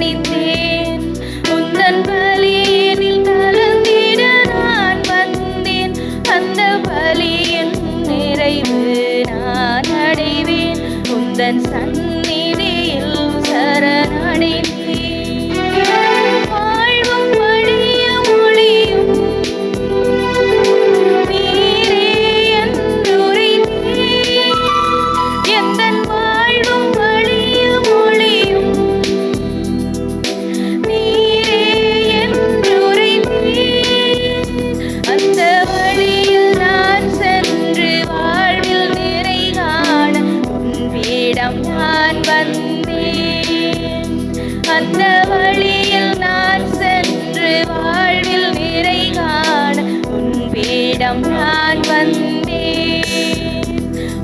பணிந்தேன். உந்தன் பலியினில் கலந்திட நான் வந்தேன். அந்த பலியின் நிறைவு நான் அடைவேன். உந்தன் சந்நிதியில் சரணடைந்தேன். வாழ்வும் வழியும் ஒளியும் நீரே என்றுரைத்தேன். எந்தன் வாழ்வும் வழியும் ஒளியும் நீரே என்றுரைத்தேன். அந்த வழியில் நான் சென்று வாழ்வில் நிறை காண உன் பீடம் நான் வந்தேன். அந்த வழியில் நான் சென்று வாழ்வில் நிறை காண உன் பீடம் நான் வந்தேன்.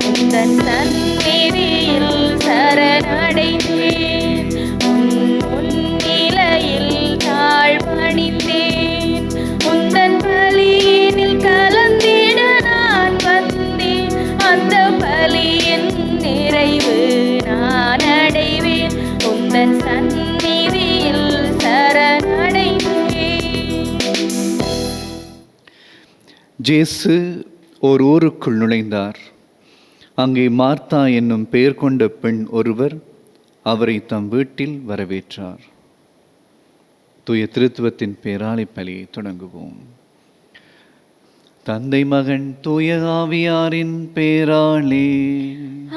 உந்தன் சந்நிதியில் சரணடைந்தேன். உன் முன்னிலையில் தாழ்பணிந்தேன். உந்தன் பலியினில் கலந்திட நான் வந்தேன். அந்த பலியின் நிறைவு நான் அடைவேன். உந்தன் சந்நிதியில் சரணடைந்தேன். ஜேசு ஓர் ஊருக்குள் நுழைந்தார். அங்கே மார்த்தா என்னும் பெயர் கொண்ட பெண் ஒருவர் அவரை தம் வீட்டில் வரவேற்றார். தூய திருத்துவத்தின் பேராலை பலியை தொடங்குவோம். தந்தை மகன் தூய ஆவியாரின் பேராலே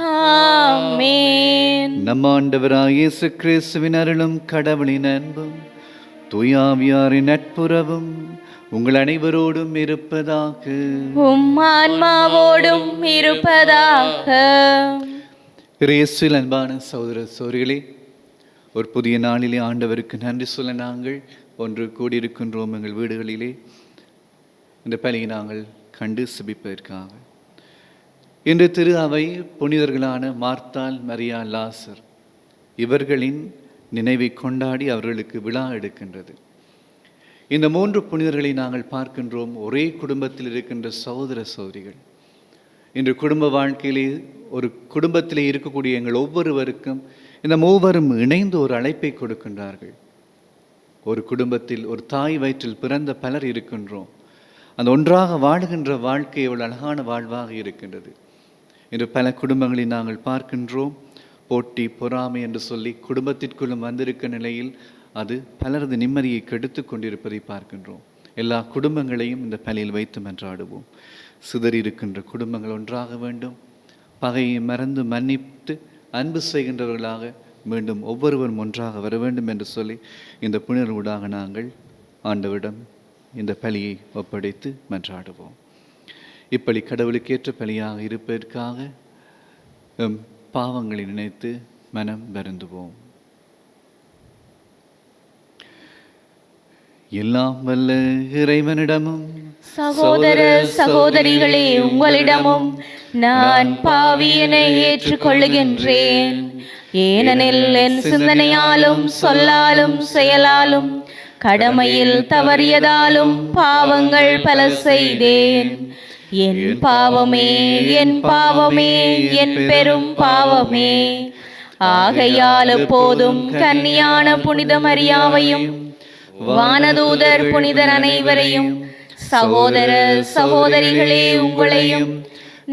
ஆமென். நம் ஆண்டவராகிய இயேசு கிறிஸ்துவின் அருளும் கடவுளின் அன்பும் தூய ஆவியாரின் நட்புறவும் உங்கள் அனைவரோடும் இருப்பதாக. உம் ஆன்மாவோடும் இருப்பதாக. இயேசுவில் அன்பான சகோதர சகோதரிகளே, ஒரு புதிய நாளிலே ஆண்டவருக்கு நன்றி சொல்ல நாங்கள் ஒன்று கூடியிருக்கின்றோம் எங்கள் வீடுகளிலே. இந்த பலியை நாங்கள் கண்டு சிபிப்பதற்காக இன்று திரு அவை புனிதர்களான மார்த்தாள், மரியா, லாசர் இவர்களின் நினைவை கொண்டாடி அவர்களுக்கு விழா எடுக்கின்றது. இந்த மூன்று புனிதர்களை நாங்கள் பார்க்கின்றோம். ஒரே குடும்பத்தில் இருக்கின்ற சகோதர சகோதரிகள். இன்று குடும்ப வாழ்க்கையிலே ஒரு குடும்பத்திலே இருக்கக்கூடிய எங்கள் ஒவ்வொருவருக்கும் இந்த மூவரும் இணைந்து ஒரு அழைப்பை கொடுக்கின்றார்கள். ஒரு குடும்பத்தில் ஒரு தாய் வயிற்றில் பிறந்த பலர் இருக்கின்றோம். அந்த ஒன்றாக வாழுகின்ற வாழ்க்கை எவ்வளவு அழகான வாழ்வாக இருக்கின்றது. இன்று பல குடும்பங்களை நாங்கள் பார்க்கின்றோம். போட்டி, பொறாமை என்று சொல்லி குடும்பத்திற்குள்ளும் வந்திருக்க நிலையில் அது பலரது நிம்மதியை கெடுத்து கொண்டிருப்பதை பார்க்கின்றோம். எல்லா குடும்பங்களையும் இந்த பலியில் வைத்து மன்றாடுவோம். சிதறி இருக்கின்ற குடும்பங்கள் ஒன்றாக வேண்டும். பகையை மறந்து மன்னித்து அன்பு செய்கின்றவர்களாக மீண்டும் ஒவ்வொருவரும் ஒன்றாக வர வேண்டும் என்று சொல்லி இந்த புனிதர்களூடாக நாங்கள் ஆண்டவரிடம் இந்த பலியை ஒப்படைத்து மன்றாடுவோம். இப்படி கடவுளுக்கேற்ற பலியாக இருப்பதற்காக பாவங்களை நினைத்து மனம் வருந்துவோம். எல்லாம் வல்ல இறைவனிடமும் சகோதர சகோதரிகளே, உங்களிடமும் நான் பாவியனை ஏற்றுக்கொள்ளுகின்றேன். ஏனெனில் என் சிந்தனையாலும் சொல்லாலும் செயலாலும் கடமையில் தவறியதாலும் பாவங்கள் பல செய்தேன். என் பாவமே, என் பாவமே, என் பெரும் பாவமே. ஆகையால் எப்போதும் கன்னியான புனித மரியாவையும் வானதூதர் புனிதர் அனைவரையும் சகோதர சகோதரிகளே உங்களையும்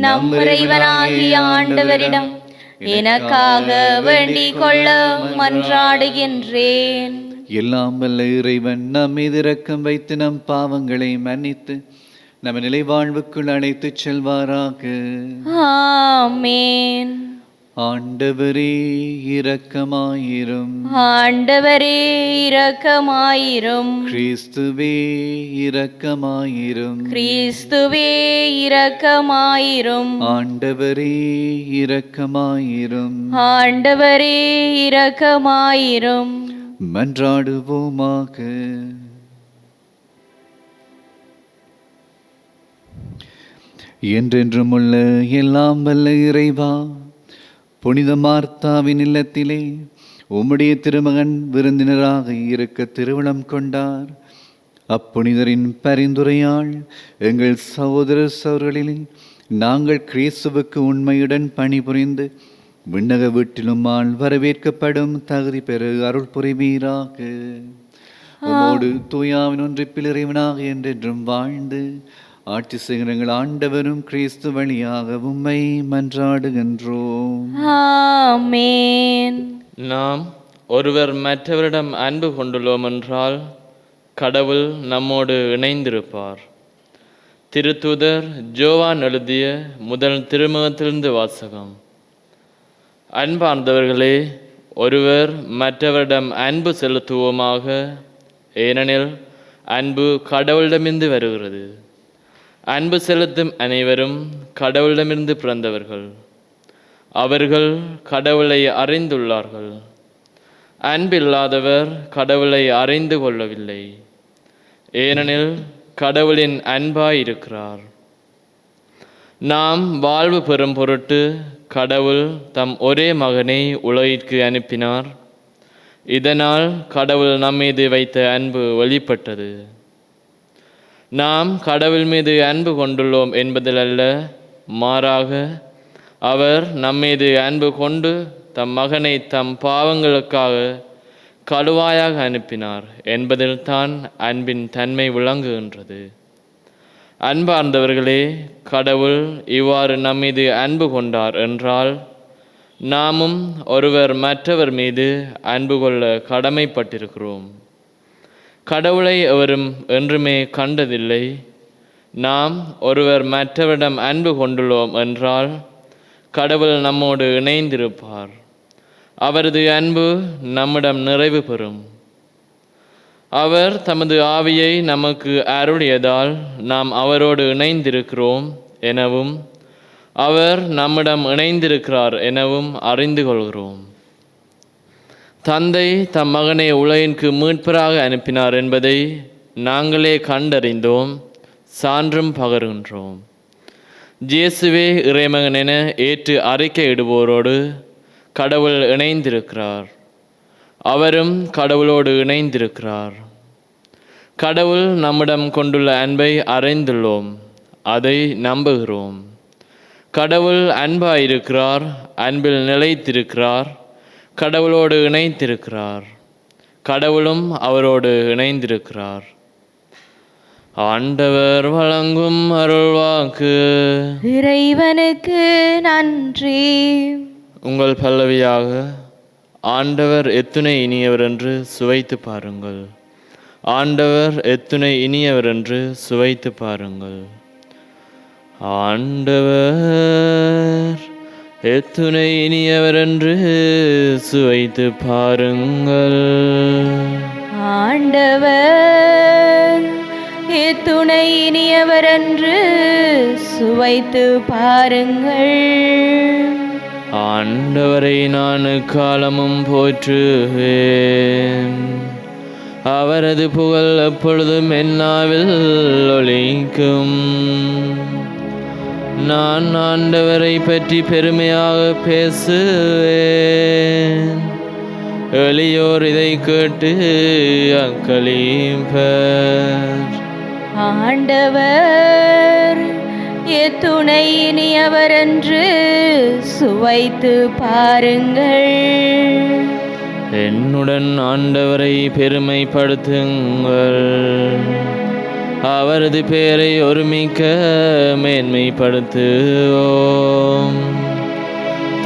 நம் இறைவனாகிய ஆண்டவரிடம் எனக்காக வேண்டிக் கொள்ள மன்றாடுகின்றேன். எல்லாம் வல்ல இறைவன் நம் மீது இரக்கம் வைத்து நம் பாவங்களை மன்னித்து நம்ம நிலை வாழ்வுக்குள் அழைத்து செல்வாராக. ஆமென். ஆண்டவரே இரக்கமாயிரும். ஆண்டவரே இரக்கமாயிரும். கிறிஸ்துவே இரக்கமாயிரும். கிறிஸ்துவே இரக்கமாயிரும். ஆண்டவரே இரக்கமாயிரும். ஆண்டவரே இரக்கமாயிரும். மன்றாடுவோமாக. என்றென்றும் உள்ள எல்லாம் வல்ல இறைவா, புனித மார்த்தாவின் இல்லத்திலே உம்முடைய திருமகன் விருந்தினராக இருக்க திருவுளம் கொண்டார். அப்புனிதரின் பரிந்துரையால் எங்கள் சகோதர சகோதரிகளில் நாங்கள் கிறிஸ்துவுக்கு உண்மையுடன் பணிபுரிந்து விண்ணக வீட்டிலுமால் வரவேற்கப்படும் தகுதி பெறு அருள் புரிவீராக. உமோடு தூயாவின் ஒன்றிப்பில் இறைவனாக என்றென்றும் வாழ்ந்து ஆட்சி செய்கிறங்கள் ஆண்டவரும் கிறிஸ்து வழியாக உம்மை மன்றாடுகின்றோம். ஆமென். நாம் ஒருவர் மற்றவரிடம் அன்பு கொண்டுள்ளோம் என்றால் கடவுள் நம்மோடு இணைந்திருப்பார். திருத்தூதர் ஜோவான் எழுதிய முதல் திருமுகத்திலிருந்து வாசகம். அன்பார்ந்தவர்களே, ஒருவர் மற்றவரிடம் அன்பு செலுத்துவோமாக, ஏனெனில் அன்பு கடவுளிடமிருந்து வருகிறது. அன்பு செலுத்தும் அனைவரும் கடவுளிடமிருந்து பிறந்தவர்கள். அவர்கள் கடவுளை அறிந்துள்ளார்கள். அன்பில்லாதவர் கடவுளை அறிந்து கொள்ளவில்லை, ஏனெனில் கடவுளின் அன்பாயிருக்கிறார். நாம் வாழ்வு பெறும் பொருட்டு கடவுள் தம் ஒரே மகனை உலகிற்கு அனுப்பினார். இதனால் கடவுள் நம்மீது வைத்த அன்பு வெளிப்பட்டது. நாம் கடவுள் மீது அன்பு கொண்டுள்ளோம் என்பதில் அல்ல, மாறாக அவர் நம்மீது அன்பு கொண்டு தம் மகனை தம் பாவங்களுக்காக கழுவாயாக அனுப்பினார் என்பதில்தான் அன்பின் தன்மை விளங்குகின்றது. அன்பார்ந்தவர்களே, கடவுள் இவ்வாறு நம்மீது அன்பு கொண்டார் என்றால் நாமும் ஒருவர் மற்றவர் மீது அன்பு கொள்ள கடமைப்பட்டிருக்கிறோம். கடவுளை எவரும் என்றுமே கண்டதில்லை. நாம் ஒருவர் மற்றவரிடம் அன்பு கொண்டுள்ளோம் என்றால் கடவுள் நம்மோடு இணைந்திருப்பார். அவரது அன்பு நம்மிடம் நிறைவு பெறும். அவர் தமது ஆவியை நமக்கு அருளியதால் நாம் அவரோடு இணைந்திருக்கிறோம் எனவும் அவர் நம்மிடம் இணைந்திருக்கிறார் எனவும் அறிந்து கொள்கிறோம். தந்தை தம் மகனை உலகிற்கு மீட்பராக அனுப்பினார் என்பதை நாங்களே கண்டறிந்தோம், சான்றும் பகர்கின்றோம். இயேசுவே இறைமகன் என ஏற்று அறிக்கையிடுவோரோடு கடவுள் இணைந்திருக்கிறார். அவரும் கடவுளோடு இணைந்திருக்கிறார். கடவுள் நம்மிடம் கொண்டுள்ள அன்பை அறிந்துள்ளோம், அதை நம்புகிறோம். கடவுள் அன்பாயிருக்கிறார், அன்பில் நிலைத்திருக்கிறார், கடவுளோடு இணைத்திருக்கிறார். கடவுளும் அவரோடு இணைந்திருக்கிறார். ஆண்டவர் வழங்கும் அருள்வாக்கு. இறைவனுக்கு நன்றி. உங்கள் பல்லவியாக ஆண்டவர் எத்துணை இனியவர் என்று சுவைத்து பாருங்கள். ஆண்டவர் எத்துணை இனியவர் என்று சுவைத்து பாருங்கள். ஆண்டவர் எத்துணை இனியவர் என்று சுவைத்து பாருங்கள். ஆண்டவர் எத்துணை இனியவர் என்று சுவைத்து பாருங்கள். ஆண்டவரை நான் காலமும் போற்றுவேன். அவரது புகழ் எப்பொழுதும் என்னாவில் ஒலிக்கும். நான் ஆண்டவரை பற்றி பெருமையாக பேசுவேன். எளியோர் இதை கேட்டு அக்களிப்பர். ஆண்டவர் எத்துணை இனியவர் என்று சுவைத்து பாருங்கள். என்னுடன் ஆண்டவரை பெருமைப்படுத்துங்கள். அவரது பெயரை ஒருமிக்க மேன்மைப்படுத்துவோம்.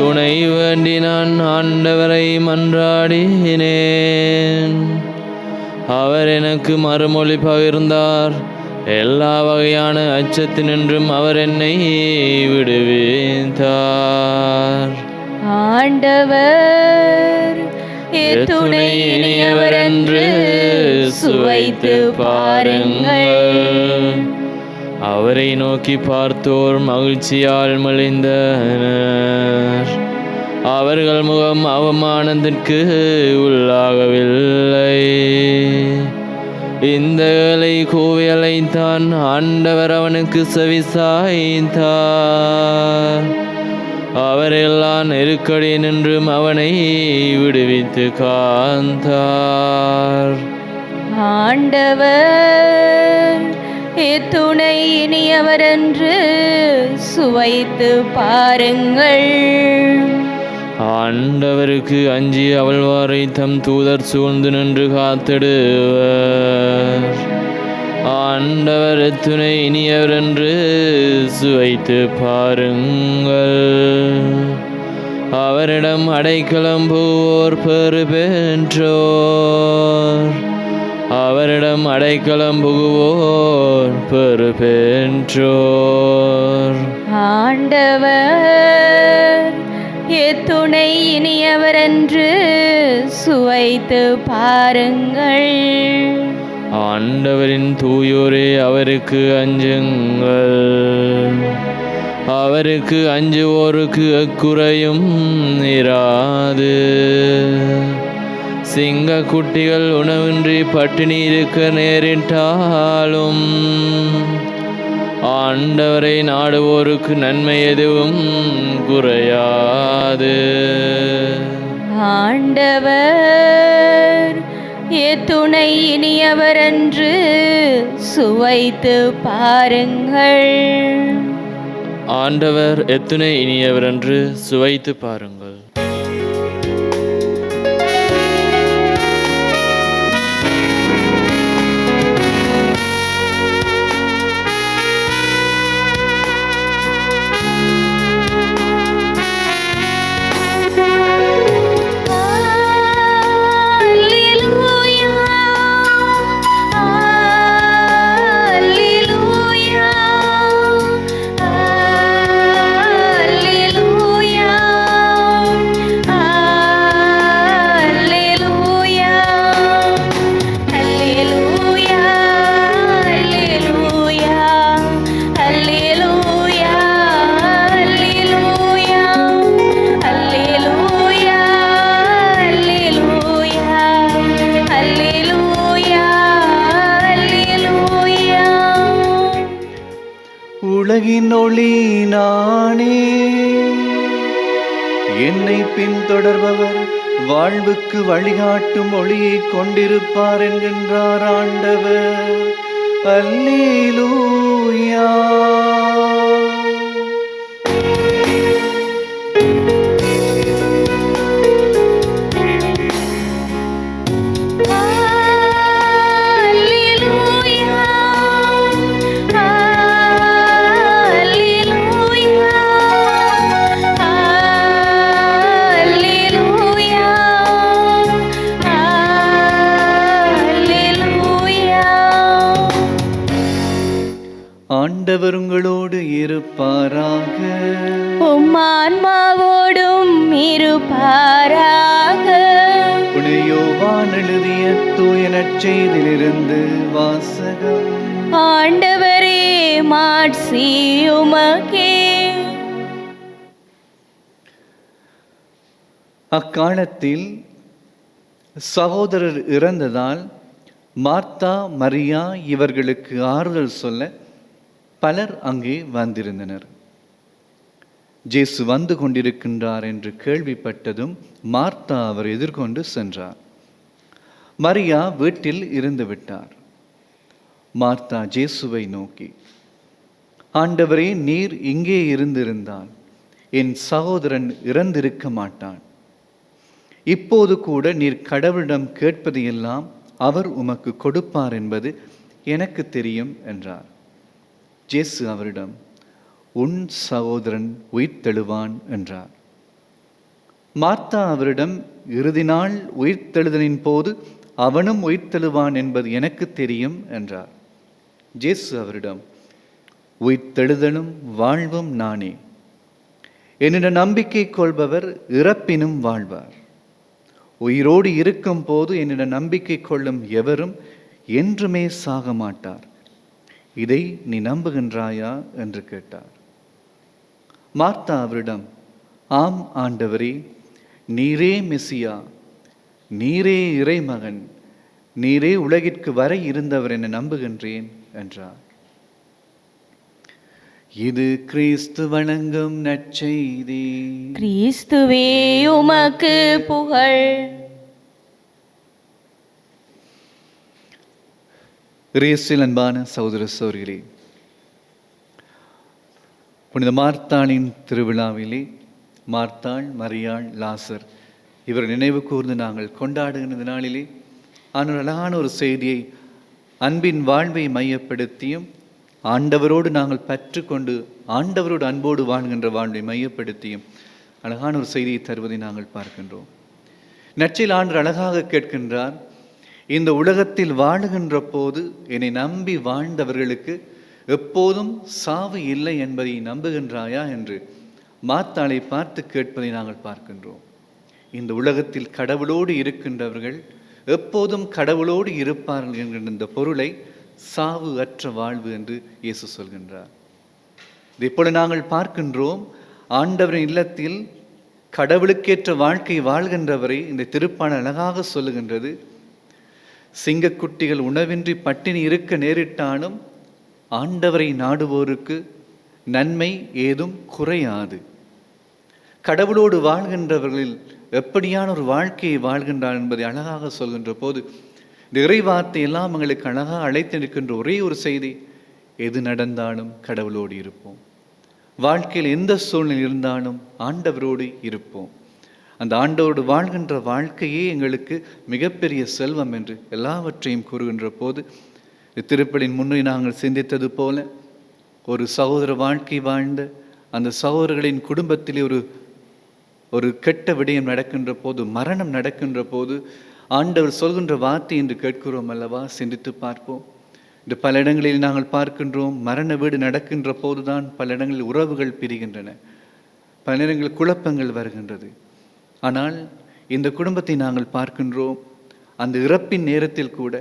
துணை வேண்டி நான் ஆண்டவரை மன்றாடினேன். அவர் எனக்கு மறுமொழி பகிர்ந்தார். எல்லா வகையான அச்சத்தினின்றும் அவர் என்னை விடுவித்தார். ஆண்டவர் எத்துணை இனியவர் என்று சுவைத்து பாருங்கள். அவரை நோக்கி பார்த்தோர் மகிழ்ச்சியால் மெலிந்தனர். அவர்கள் முகம் அவமானத்திற்கு உள்ளாகவில்லை. இந்த ஏழை கூவியலைத்தான் ஆண்டவர் அவனுக்கு செவிசாய்த்தார். அவர் எல்லா நெருக்கடி நின்றும் அவனை விடுவித்து காத்தார். ஆண்டவர் எத்துணை இனியவர் என்று சுவைத்து பாருங்கள். ஆண்டவருக்கு அஞ்சி அவள்வாரை தம் தூதர் சூழ்ந்து நின்று காத்திடுவர். ஆண்டவர் எத்துணை இனியவர் என்று சுவைத்து பாருங்கள். அவரிடம் அடைக்கலம் புகுவோர் பெறு பெற்றோர். அவரிடம் அடைக்கலம் புகுவோர் பெறு பெற்றோர். ஆண்டவர் எத்துணை இனியவர் என்று சுவைத்து பாருங்கள். ஆண்டவரின் தூயோரே அவருக்கு அஞ்சுங்கள். அவருக்கு அஞ்சுவோருக்கு அக்குறையும் இராது. சிங்க குட்டிகள் உணவின்றி பட்டினி இருக்க நேரிட்டாலும் ஆண்டவரை நாடுவோருக்கு நன்மை எதுவும் குறையாது. ஆண்டவர் எத்துணை இனியவர் என்று சுவைத்து பாருங்கள். ஆண்டவர் எத்துணை இனியவர் என்று சுவைத்து பாருங்கள். உலகின் ஒளி நானே, என்னை பின்தொடர்பவர் வாழ்வுக்கு வழிகாட்டும் ஒளியை கொண்டிருப்பார் என்கின்றார் ஆண்டவர். அல்லேலூயா. ஆண்டவர் உங்களோடு இருப்பாராக. உம் ஆன்மாவோடும் இருப்பாராக. யோவான் எழுதிய தூய நற்செய்தியிலிருந்து வாசகம். ஆண்டவரே, மாட்சி உமக்கே. அக்காலத்தில் சகோதரர் இறந்ததால் மார்த்தா மரியா இவர்களுக்கு ஆறுதல் சொல்ல பலர் அங்கே வந்திருந்தனர். இயேசு வந்து கொண்டிருக்கின்றார் என்று கேள்விப்பட்டதும் மார்த்தா அவர் எதிர்கொண்டு சென்றார். மரியா வீட்டில் இருந்து விட்டார். மார்த்தா இயேசுவை நோக்கி, ஆண்டவரே, நீர் இங்கே இருந்திருந்தால் என் சகோதரன் இறந்திருக்க மாட்டான். இப்போது கூட நீர் கடவுளிடம் கேட்பது எல்லாம் அவர் உமக்கு கொடுப்பார் என்பது எனக்கு தெரியும் என்றார். இயேசு அவரிடம், உன் சகோதரன் உயிர்த்தெழுவான் என்றார். மார்த்தா அவரிடம், இறுதி நாள் உயிர்த்தெழுதலின் போது அவனும் உயிர்த்தெழுவான் என்பது எனக்கு தெரியும் என்றார். இயேசு அவரிடம், உயிர்த்தெழுதலும் வாழ்வும் நானே. என்னிடம் நம்பிக்கை கொள்பவர் இறப்பினும் வாழ்வார். உயிரோடு இருக்கும் போது என்னிடம் நம்பிக்கை கொள்ளும் எவரும் என்றுமே சாக மாட்டார். இதை நீ நம்புகின்றாயா என்று கேட்டார். மார்த்தா அவரிடம், ஆம் ஆண்டவரே, நீரே மெசியா, நீரே இறைமகன், நீரே உலகிற்கு வர இருந்தவர் என நம்புகின்றேன் என்றார். இது கிறிஸ்து வழங்கும் நற்செய்தி. கிறிஸ்துவே உமக்கு புகழ். இயேசுவில் அன்பான சகோதர சகோதரிகளே, புனித மார்த்தாளின் திருவிழாவிலே மார்த்தாள், மரியாள், லாசர் இவர் நினைவு கூர்ந்து நாங்கள் கொண்டாடுகின்ற நாளிலே ஆனால் அழகான ஒரு செய்தியை அன்பின் வாழ்வை மையப்படுத்தியும் ஆண்டவரோடு நாங்கள் பற்றுக்கொண்டு ஆண்டவரோடு அன்போடு வாழ்கின்ற வாழ்வை மையப்படுத்தியும் அழகான ஒரு செய்தியை தருவதை நாங்கள் பார்க்கின்றோம். நற்செய்தியில் ஆண்டவர் அழகாக கேட்கின்றார், இந்த உலகத்தில் வாழுகின்ற போது என்னை நம்பி வாழ்ந்தவர்களுக்கு எப்போதும் சாவு இல்லை என்பதை நம்புகின்றாயா என்று மார்த்தாளை பார்த்து கேட்பதை நாங்கள் பார்க்கின்றோம். இந்த உலகத்தில் கடவுளோடு இருக்கின்றவர்கள் எப்போதும் கடவுளோடு இருப்பார்கள் என்கின்ற இந்த பொருளை சாவு அற்ற வாழ்வு என்று இயேசு சொல்கின்றார். இதைப்போல நாங்கள் பார்க்கின்றோம், ஆண்டவரின் இல்லத்தில் கடவுளுக்கேற்ற வாழ்க்கை வாழ்கின்றவரை இந்த திருப்பாடல் அழகாக சொல்லுகின்றது. சிங்கக்குட்டிகள் உணவின்றி பட்டினி இருக்க நேரிட்டாலும் ஆண்டவரை நாடுவோருக்கு நன்மை ஏதும் குறையாது. கடவுளோடு வாழ்கின்றவர்களில் எப்படியான ஒரு வாழ்க்கையை வாழ்கின்றார் என்பதை அழகாக சொல்கின்ற போது இந்த இறைவார்த்தை எல்லாம் எங்களுக்கு அழகாக அழைத்திருக்கின்ற ஒரே ஒரு செய்தி, எது நடந்தாலும் கடவுளோடு இருப்போம். வாழ்க்கையில் எந்த சூழ்நிலை இருந்தாலும் ஆண்டவரோடு இருப்போம். அந்த ஆண்டவரோடு வாழ்கின்ற வாழ்க்கையே எங்களுக்கு மிகப்பெரிய செல்வம் என்று எல்லாவற்றையும் கூறுகின்ற போது திருப்பலின் முன்னே நாங்கள் சிந்தித்தது போல ஒரு சகோதர வாழ்க்கை வாழ்ந்த அந்த சகோதரர்களின் குடும்பத்திலே ஒரு கெட்ட விடயம் நடக்கின்ற போது, மரணம் நடக்கின்ற போது ஆண்டவர் சொல்கின்ற வார்த்தை என்று கேட்கிறோம் அல்லவா? சிந்தித்து பார்ப்போம். இந்த பல இடங்களில் நாங்கள் பார்க்கின்றோம், மரண வீடு நடக்கின்ற போதுதான் பல இடங்களில் உறவுகள் பிரிகின்றன, பல இடங்களில் குழப்பங்கள் வருகின்றது. ஆனால் இந்த குடும்பத்தை நாங்கள் பார்க்கின்றோம், அந்த இறப்பின் நேரத்தில் கூட,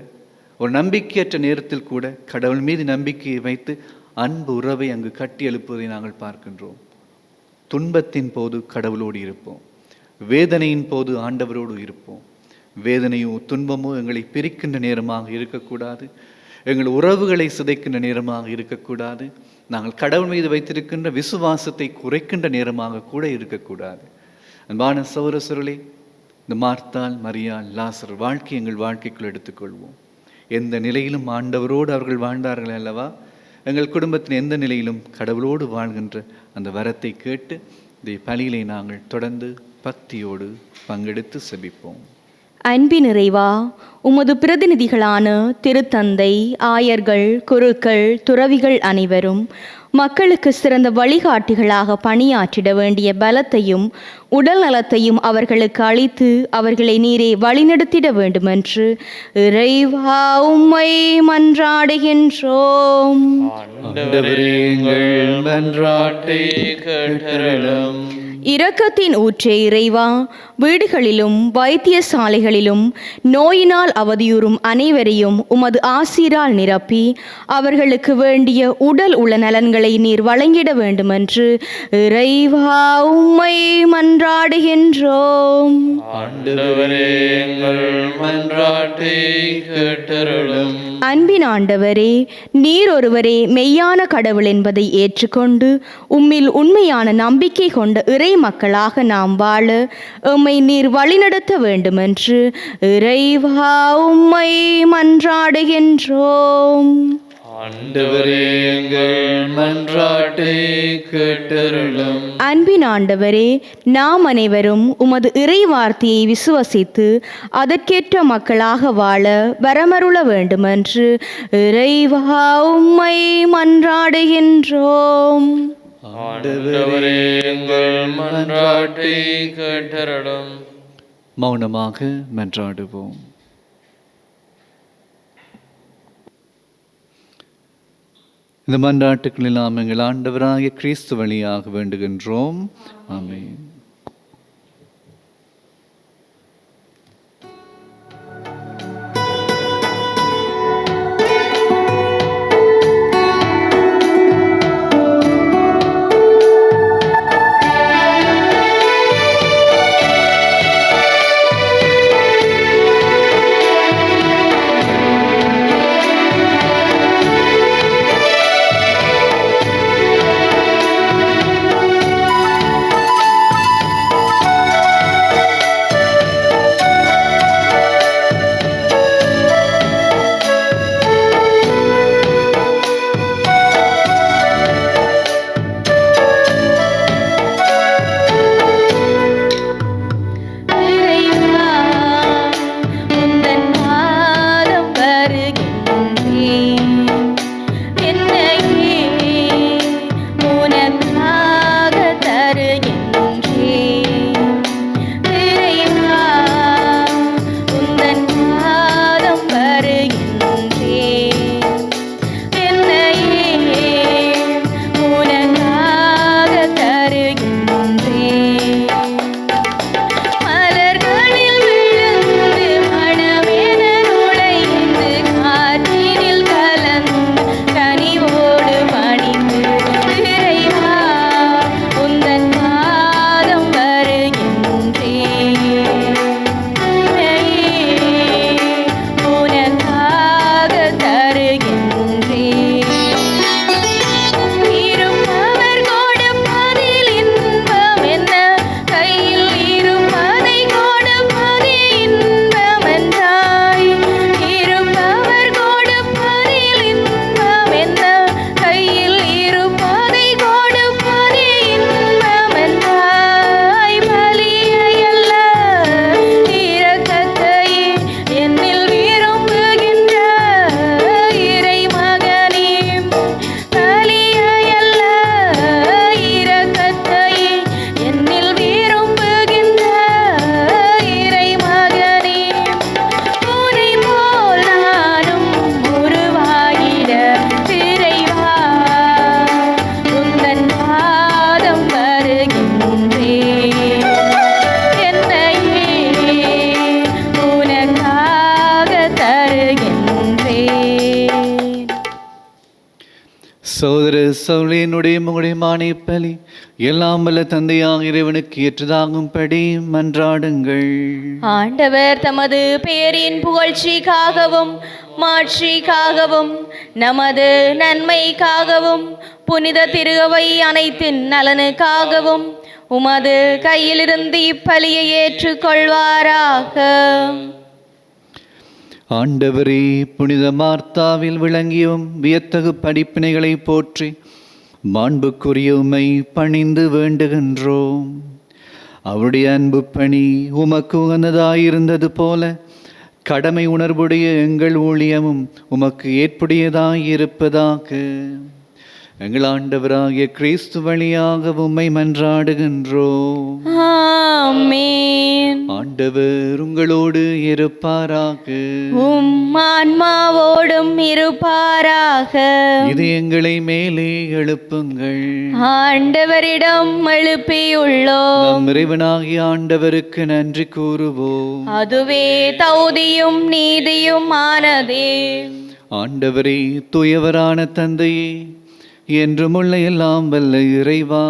ஒரு நம்பிக்கையற்ற நேரத்தில் கூட கடவுள் மீது நம்பிக்கையை வைத்து அன்பு உறவை அங்கு கட்டி எழுப்புவதை நாங்கள் பார்க்கின்றோம். துன்பத்தின் போது கடவுளோடு இருப்போம், வேதனையின் போது ஆண்டவரோடு இருப்போம். வேதனையோ துன்பமோ எங்களை பிரிக்கின்ற நேரமாக இருக்கக்கூடாது, எங்கள் உறவுகளை சிதைக்கின்ற நேரமாக இருக்கக்கூடாது, நாங்கள் கடவுள் மீது வைத்திருக்கின்ற விசுவாசத்தை குறைக்கின்ற நேரமாக கூட இருக்கக்கூடாது. அன்பான சகோதரர்களே, இந்த மார்த்தாள், மரியாள், லாசர் வாழ்க்கை எங்கள் வாழ்க்கைக்குள் எடுத்துக்கொள்வோம். எந்த நிலையிலும் ஆண்டவரோடு அவர்கள் வாழ்ந்தார்கள் அல்லவா? எங்கள் குடும்பத்தின் எந்த நிலையிலும் கடவுளோடு வாழ்கின்ற அந்த வரத்தை கேட்டு இந்த பலியிலே நாங்கள் தொடர்ந்து பக்தியோடு பங்கெடுத்து செபிப்போம். அன்பின் இறைவா, உமது பிரதிநிதிகளான திருத்தந்தை, ஆயர்கள், குருக்கள், துறவிகள் அனைவரும் மக்களுக்கு சிறந்த வழிகாட்டிகளாக பணியாற்றிட வேண்டிய பலத்தையும் உடல் நலத்தையும் அவர்களுக்கு அளித்து அவர்களை நீரே வழிநடத்திட வேண்டுமென்று இறைவா உம்மை மன்றாடுகின்றோம். இரக்கத்தின் ஊற்றே இறைவா, வீடுகளிலும் வைத்தியசாலைகளிலும் நோயினால் அவதியுறும் அனைவரையும் உமது ஆசீரால் நிரப்பி அவர்களுக்கு வேண்டிய உடல் உள்ள நலன்களை நீர் வழங்கிட வேண்டுமென்று இறைவா உம்மை மன்றாடுகின்றோம். அன்பின் ஆண்டவரே, நீர் ஒருவரே மெய்யான கடவுள் என்பதை ஏற்றுக்கொண்டு உம்மில் உண்மையான நம்பிக்கை கொண்ட இறை மக்களாக நாம் வாழ உம்மை நீர் வழிநடத்த வேண்டுமென்று இறைவா உம்மை மன்றாடுகின்றோம். அன்பின் ஆண்டவரே, நாம் அனைவரும் உமது இறை வார்த்தையை விசுவசித்து அதற்கேற்ற மக்களாக வாழ வரமருள வேண்டுமென்று இறைவா உம்மை மன்றாடுகின்றோம். மௌனமாக மன்றாடுவோம். இந்த மன்றாட்டுக்களில் நாம் எங்கள் ஆண்டவராகிய கிறிஸ்து வழியாக வேண்டுகின்றோம். ஆமென். சோதர சௌலியனுடைய உங்களுடைய மானியப்பலி எல்லாம் வல்ல தந்தையாக இறைவனுக்கு ஏற்றதாகும்படி மன்றாடுங்கள். ஆண்டவர் தமது பெயரின் புகழ்ச்சிக்காகவும் மாட்சிக்காகவும் நமது நன்மைக்காகவும் புனித திருவை அனைத்தின் நலனுக்காகவும் உமது கையிலிருந்து இப்பலியை ஏற்றுக்கொள்வாராக. ஆண்டவரே, புனித மார்த்தாவில் விளங்கியும் வியத்தகு படிப்பினைகளை போற்றி மாண்புக்குரிய உம்மை பணிந்து வேண்டுகின்றோம். அவருடைய அன்பு பணி உமக்கு உகந்ததாயிருந்தது போல கடமை உணர்வுடைய எங்கள் ஊழியமும் உமக்கு ஏற்புடையதாயிருப்பதாக எங்கள் ஆண்டவராகிய கிறிஸ்து வழியாக உம்மை மன்றாடுகின்றோம். ஆமென். ஆண்டவர் உங்களோடு இருப்பாராக. உம் ஆன்மாவோடும் இருப்பாராக. இதயங்களை மேலே எழுப்புங்கள். ஆண்டவரிடம் எழுப்பியுள்ளோம். நம் இறைவனாகிய ஆண்டவருக்கு நன்றி கூறுவோம். அதுவே தௌதியும் நீதியும் ஆனதே. ஆண்டவரே, தூயவரான தந்தையே, என்றுமுள்ள எல்லாம் வல்ல இறைவா,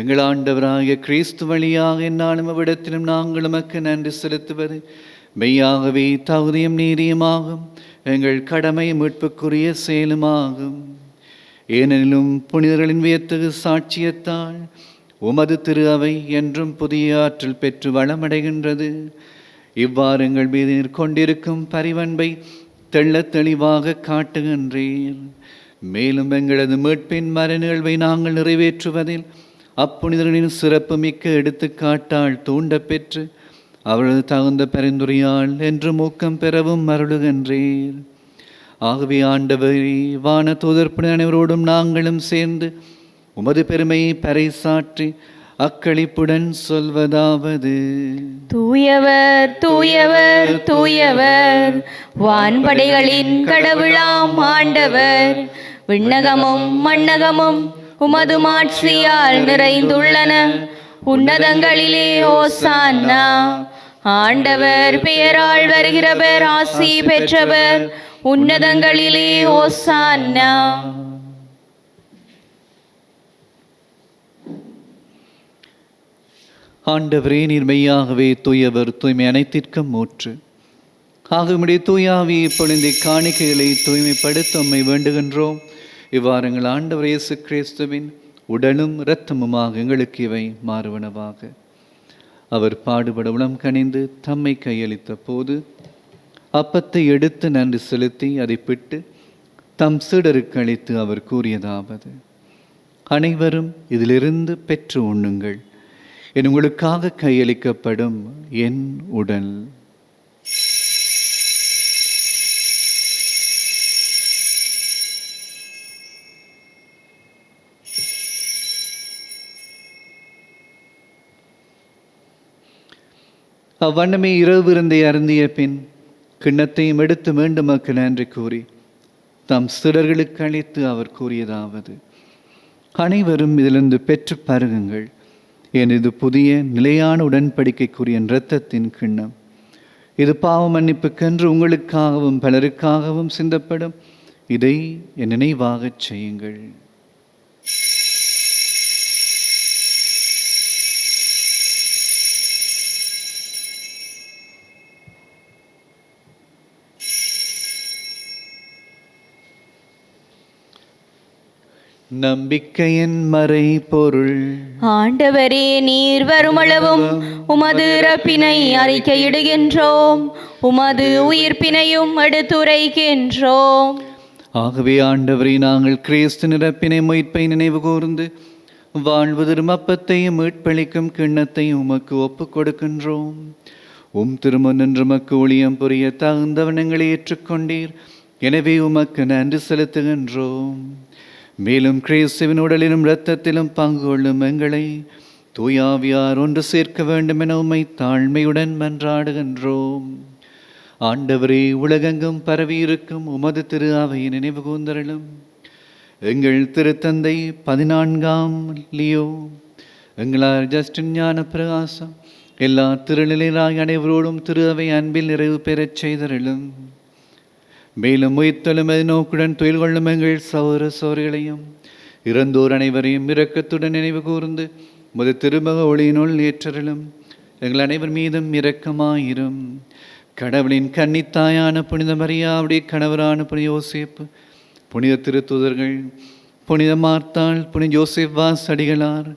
எங்கள் ஆண்டவராகிய கிறிஸ்து வழியாக என்னாலும் அவ்விடத்திலும் நாங்கள் உமக்கு நன்றி செலுத்துவது மெய்யாகவே தகுதியும் நீதியுமாகும், எங்கள் கடமை மீட்புக்குரிய செயலுமாகும். ஏனெனிலும் புனிதர்களின் வியத்தகு சாட்சியத்தால் உமது திரு அவை என்றும் புதிய ஆற்றல் பெற்று வளமடைகின்றது. இவ்வாறு எங்கள் மீது கொண்டிருக்கும் பரிவன்பை தெள்ளத் தெளிவாக காட்டுகின்றீர். மேலும் எங்களது மீட்பின் மரநிகழ்வை நாங்கள் நிறைவேற்றுவதில் அப்புனிதர்களின் சிறப்பு மிக்க எடுத்துக்காட்டால் தூண்ட பெற்று அவரது தகுந்த பரிந்துரையால் என்று ஊக்கம் பெறவும் அருளுகின்றீர். ஆகவே ஆண்டவரே, வான தூதர்புணி அனைவரோடும் நாங்களும் சேர்ந்து உமது பெருமையை பறைசாற்றி அக்களிப்புடன் சொல்வதாவது: தூயவர் தூயவர் தூயவர், வான்படைகளின் கடவுளாம் ஆண்டவர். விண்ணகமும் மண்ணகமும் உமது மாட்சியால் நிறைந்துள்ளன. உன்னதங்களிலே ஓசானா. ஆண்டவர் பெயரால் வருகிறவர் ஆசி பெற்றவர். உன்னதங்களிலே ஓசானா. ஆண்டவரே, நீர் மெய்யாகவே தூயவர், தூய்மை அனைத்திற்கும் ஊற்று. ஆகவே தூயாவி இப்பொழுது காணிக்கைகளை தூய்மைப்படுத்த உம்மை வேண்டுகின்றோம். இவ்வாறு எங்கள் ஆண்டவர் இயேசு கிறிஸ்துவின் உடலும் இரத்தமுமாக எங்களுக்கு இவை மாறுவனவாக. அவர் பாடுபட உளம் கனிந்து தம்மை கையளித்த போது அப்பத்தை எடுத்து நன்றி செலுத்தி அதை பிட்டு தம் சீடருக்கு அளித்து அவர் கூறியதாவது: அனைவரும் இதிலிருந்து பெற்று உண்ணுங்கள். என் உங்களுக்காக கையளிக்கப்படும் என் உடல். அவ்வண்ணமே இரவு விருந்தை அருந்திய பின் கிண்ணத்தையும் எடுத்து மீண்டும் நன்றி கூறி தம் சிலர்களுக்கு அளித்து அவர் கூறியதாவது: அனைவரும் இதிலிருந்து பெற்று பருகுங்கள். என் இது புதிய நிலையான உடன்படிக்கைக்குரிய இரத்தத்தின் கிண்ணம். இது பாவ மன்னிப்புக்கென்று உங்களுக்காகவும் பலருக்காகவும் சிந்தப்படும். இதை என் நினைவாகச் செய்யுங்கள். நம்பிக்கையின் மறை பொருள். ஆண்டவரே, நீர் வருமளவும் உமது இறப்பினை அறிக்கையிடுகின்றோம், உமது உயிர்ப்பினையும் எடுத்துரைக்கின்றோம். ஆகவே ஆண்டவரே, நாங்கள் கிறிஸ்து இறப்பினை மீட்பை நினைவு கூர்ந்து வாழ்வு தரும் அப்பத்தையும் மீட்பளிக்கும் கிண்ணத்தையும் உமக்கு ஒப்புக் கொடுக்கின்றோம். திருமுன்னின்று உமக்கு ஊழியம் புரிய தகுந்தவனங்களை ஏற்றுக்கொண்டீர். எனவே உமக்கு நன்றி செலுத்துகின்றோம். மேலும் கிறிஸ்துவின் உடலிலும் இரத்தத்திலும் பங்கு கொள்ளும் எங்களை தூயாவியார் ஒன்று சேர்க்க வேண்டும் என உம்மை தாழ்மையுடன் மன்றாடுகின்றோம். ஆண்டவரே, உலகெங்கும் பரவியிருக்கும் உமது திரு அவையை நினைவு கூர்ந்தருளும். எங்கள் திருத்தந்தை 14ஆம் லியோ, எங்களார் ஜஸ்டின் ஞான பிரகாசம், எல்லா திருநிலையாய் அனைவரோடும் திரு அவை அன்பில் நிறைவு பெறச் செய்தருளும். மேலும் உயிர்த்தலும் நோக்குடன் தொழில் கொள்ளும் எங்கள் சௌர சோர்களையும் இறந்தோர் அனைவரையும் இரக்கத்துடன் நினைவு கூர்ந்து முத திருமக ஒளியினுள் ஏற்றலும் எங்கள் அனைவர் மீதும் இரக்கமாயிரும். கடவுளின் கன்னித்தாயான புனித மரியாவுடைய கணவரான புனித யோசேப்பு, புனித திருத்தூதர்கள், புனித மார்த்தாள், புனித யோசேப் வாசடிகளார்,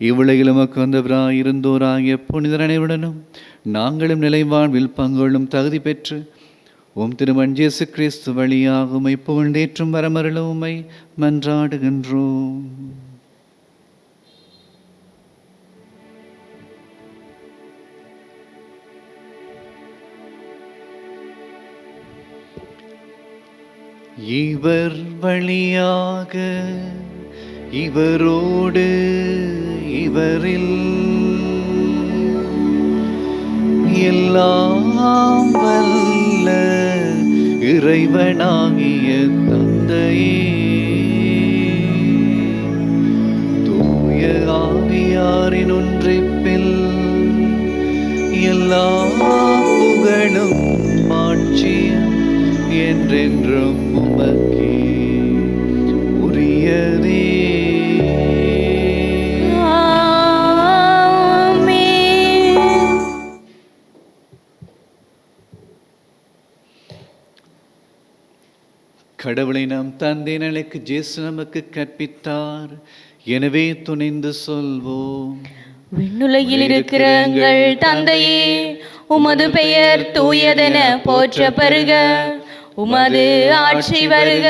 இவ்வுலகில் உமக்கு வந்தவராய் இருந்தோராகிய புனிதர் அனைவருடனும் நாங்களும் நிலைவாழ்வில் பங்கொள்ளும் தகுதி பெற்று உம் திருமகன் இயேசு கிறிஸ்து வழியாக உம்மை புகழ்ந்தேற்றும் வரமருள உம்மை மன்றாடுகின்றோம். இவர் வழியாக இவரோடு இவரில் எல்லாம் வல்ல இறைவனாகிய தந்தையே, தூய ஆவியாரின் ஒன்றிப்பில் எல்லா புகழும் மாட்சியும் என்றென்றும் உமக்கே உரியதே. கடவுளை நாம் தந்தை நிலைக்கு இயேசு நமக்கு கற்பித்தார், எனவே துணிந்து சொல்வோம். விண்ணுலகில் இருக்கிற எங்கள் தந்தையே, உமது பெயர் தூயதென போற்ற பெறுக. உமது ஆட்சி வருக.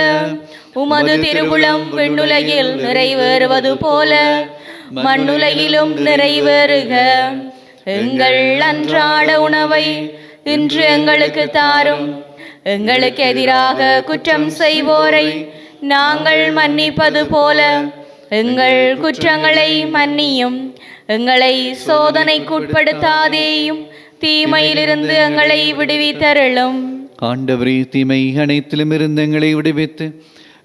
உமது திருவுளம் விண்ணுலகில் நிறைவேறுவது போல மண்ணுலகிலும் நிறைவேறுக. எங்கள் அன்றாட உணவை இன்று எங்களுக்கு தாரும். எங்களுக்கு எதிராக குற்றம் செய்வோரை நாங்கள் மன்னிப்பது போல எங்கள் குற்றங்களை மன்னியும். எங்களை சோதனைக்குட்படுத்தாதேயும், தீமையிலிருந்து எங்களை விடுவித்தருளும். ஆண்டவரே, தீமை அனைத்திலும் இருந்து எங்களை விடுவித்து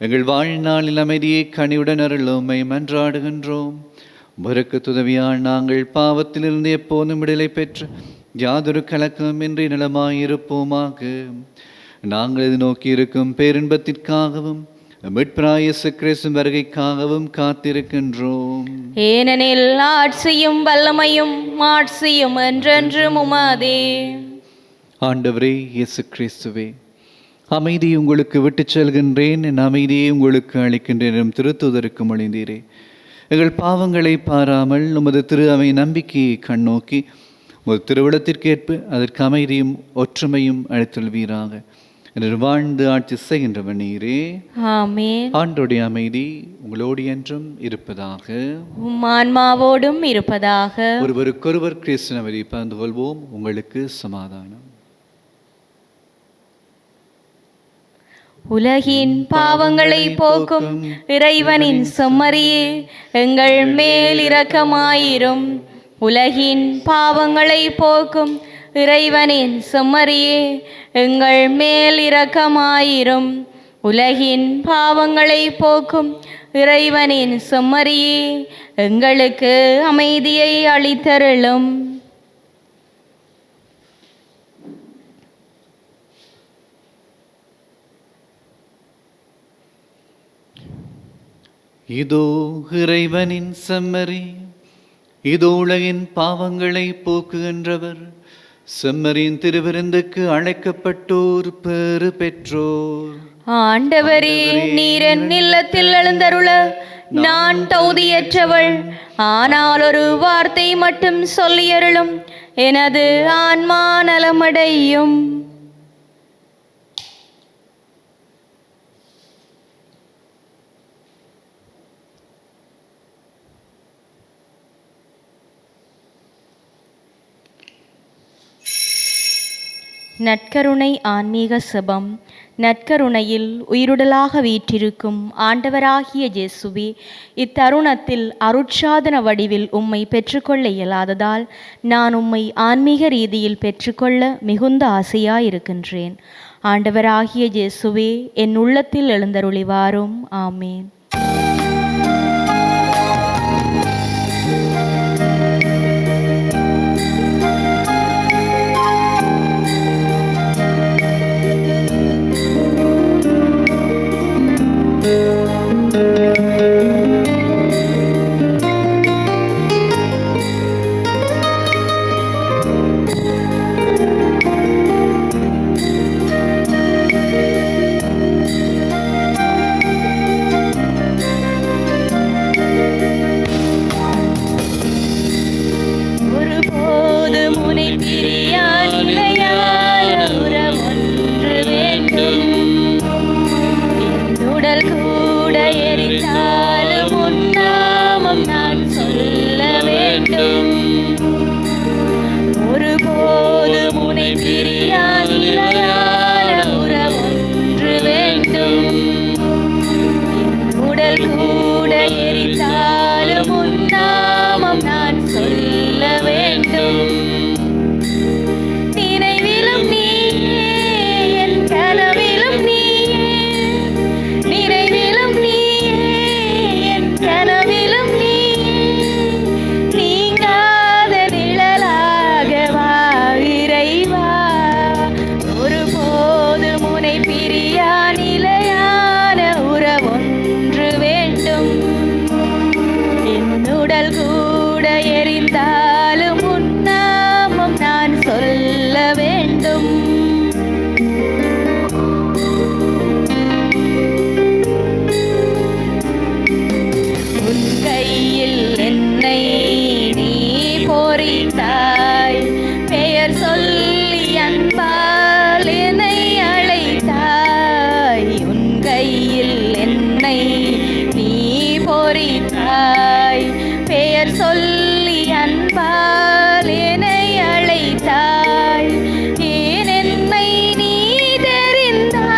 எங்கள் வாழ்நாளில் அமைதியை கனிவுடன் அருளுமை மன்றாடுகின்றோம். உமக்கு துதவியால் நாங்கள் பாவத்திலிருந்து எப்போதும் விடுதலை பெற்று யாதொரு கலக்கமின்றி நலமாயிருப்போமாக. நாங்கள் இது நோக்கி இருக்கும் பேரின்பத்திற்காகவும் மீட்பராயிசு கிறிஸ்து வருகைக்காகவும் காத்திருக்கின்றோம். ஏனெனில் ஆட்சியும் வல்லமையும் மாட்சியும் என்றென்றும் உமதே. ஆண்டவரே இயேசு கிறிஸ்துவே, அமைதியை உங்களுக்கு விட்டுச் செல்கின்றேன், என் அமைதியை உங்களுக்கு அளிக்கின்றேன் எனும் திருத்தூதருக்கு மொழிந்தீரே. எங்கள் பாவங்களை பாராமல் உமது திரு அவை நம்பிக்கையை கண்ணோக்கி உமது திருவிடத்திற்கேற்ப அதற்கு அமைதியும் ஒற்றுமையும் அளித்தல்வீராக. என்று வாழ்ந்து ஆட்சி செய்கின்றவர் நீரே. ஆமென். ஆண்டோடைய அமைதி உங்களோடு என்றும் இருப்பதாக, உம் ஆன்மாவோடும் இருப்பதாக. ஒருவருக்கொருவர் கிறிஸ்துவை பகிர்ந்து கொள்வோம். உங்களுக்கு சமாதானம். உலகின் பாவங்களை போக்கும் இறைவனின் செம்மறியே, எங்கள் மேல் இரக்கமாயிரும். உலகின் பாவங்களை போக்கும் இறைவனின் செம்மறியே, எங்கள் மேல் இரக்கமாயிரும். உலகின் பாவங்களை போக்கும் இறைவனின் செம்மறியே, எங்களுக்கு அமைதியை அளித்தருளும். இதோ இறைவனின் செம்மறி, இதோ உலகின் பாவங்களை போக்குகின்றவர். செம்மறியின் திருவிருந்துக்கு அழைக்கப்பட்டோர் பேறு பெற்றோர். ஆண்டவரே, நீர் என் இல்லத்தில் எழுந்தருள நான் தகுதியற்றவள். ஆனால் ஒரு வார்த்தை மட்டும் சொல்லியருளும், எனது ஆன்மா நலமடையும். நற்கருணை ஆன்மீக செபம். நற்கருணையில் உயிருடலாக வீற்றிருக்கும் ஆண்டவராகிய இயேசுவே, இத்தருணத்தில் அருட்சாதன வடிவில் உம்மை பெற்றுக்கொள்ள இயலாததால் நான் உம்மை ஆன்மீக ரீதியில் பெற்றுக்கொள்ள மிகுந்த ஆசையாயிருக்கின்றேன். ஆண்டவராகிய இயேசுவே, என் உள்ளத்தில் எழுந்தருளிவாரும். ஆமேன். சொல்லி அன்பால் என்னை அழைத்தாய். ஏன் என்னை நீ தெரிந்தாய்,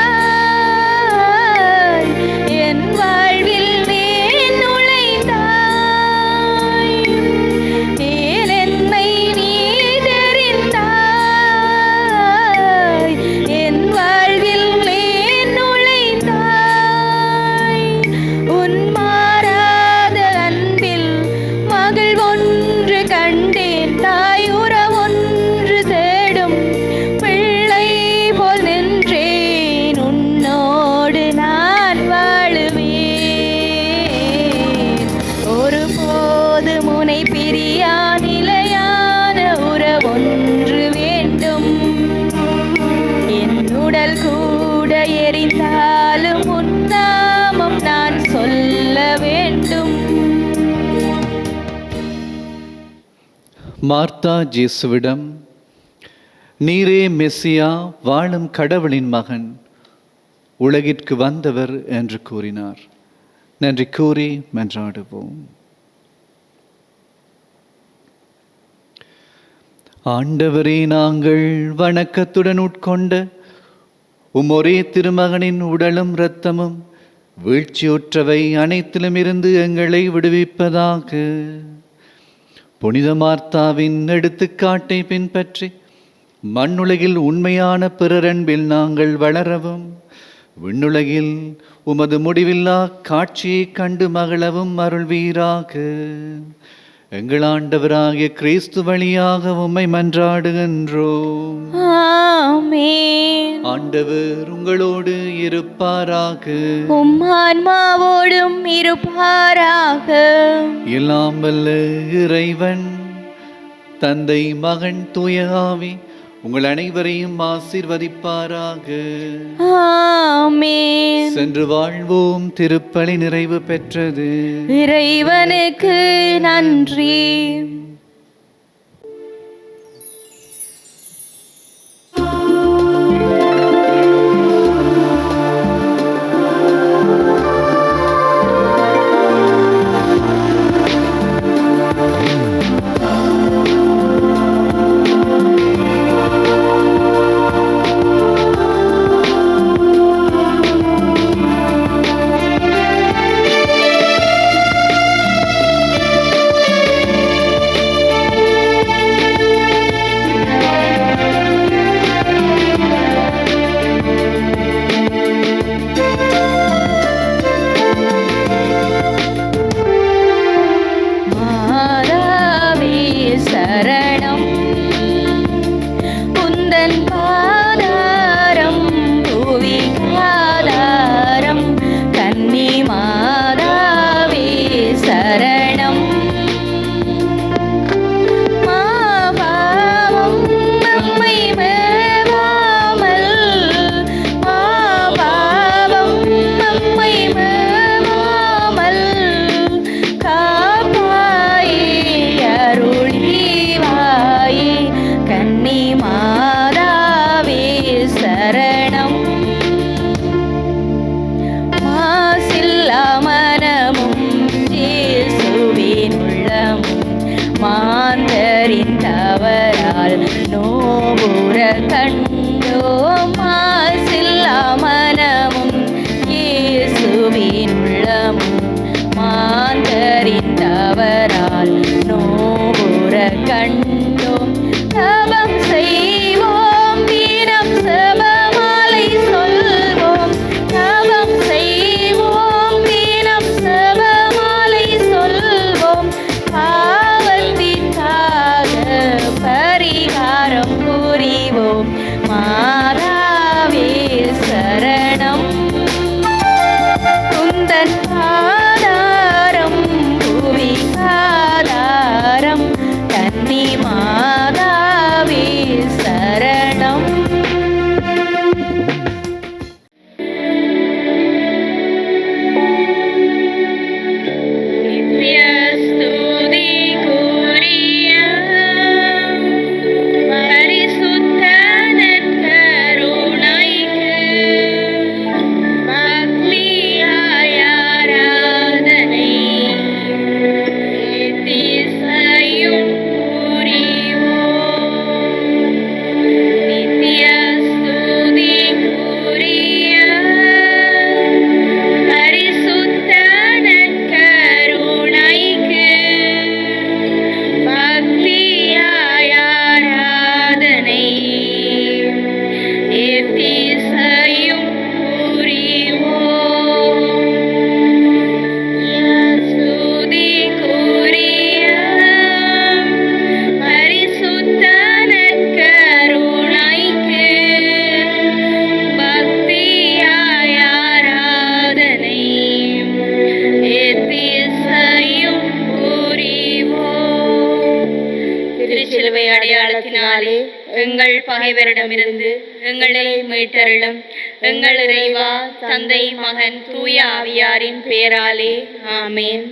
என் வாழ்வில் ஏன் நுழைந்தாய். ஏன் என்னை நீ தெரிந்தாய், என் வாழ்வில் ஏன் நுழைந்தாய். உன் மாறாத அன்பில் மகள் ஒன்று கண்டேன், தாய் உறவொன்று தேடும் பிள்ளை போல் நின்றேன். உன்னோடு நான் வாழுவேன். ஒருபோது முனை பிரியா நிலையான உறவொன்று வேண்டும். என் உடல் கூட எரிந்தாலும் உன் நாமம் நான் சொல்ல வேண்டும். மார்த்தா இயேசுவிடம், நீரே மெசியா, வாழும் கடவுளின் மகன், உலகிற்கு வந்தவர் என்று கூறினார். நன்றி கூறி மன்றாடுவோம். ஆண்டவரே, நாங்கள் வணக்கத்துடன் உட்கொண்ட ஒரே திருமகனின் உடலும் இரத்தமும் வீழ்ச்சியுற்றவை அனைத்திலும் இருந்து எங்களை விடுவிப்பதாக. புனித மார்த்தாவின் எடுத்துக்காட்டை பின்பற்றி மண்ணுலகில் உண்மையான பிறரன்பில் நாங்கள் வளரவும், விண்ணுலகில் உமது முடிவில்லா காட்சியை கண்டு மகளவும் அருள்வீராக. எங்கள் ஆண்டவராகிய கிறிஸ்து வழியாக உம்மை மன்றாடுகின்றோம். ஆமென். ஆண்டவர் உங்களோடு இருப்பாராக. உம் ஆன்மாவோடும் இருப்பாராக. எல்லாம் வல்ல இறைவன் தந்தை, மகன், தூய ஆவி உங்கள் அனைவரையும் ஆசீர்வதிப்பாராக. ஆமென். சென்று வாழ்வோம். திருப்பலி நிறைவு பெற்றது. இறைவனுக்கு நன்றி. நீ எத்திசையும் புரிவோம். ஸ்துதிக்குரிய பரிசுத்த நற்கருணைக்கு பக்தியாய் ஆராதனை எத்திசையும் புரிவோம். திருச்சிலுவை அடையாளத்தினாலே எங்கள் பகைவரிடமிருந்து எங்களை மீட்டருளும். எங்கள் இறைவா, தந்தை, மகன், தூய ஆவியாரின் பெயராலே ஆமென்.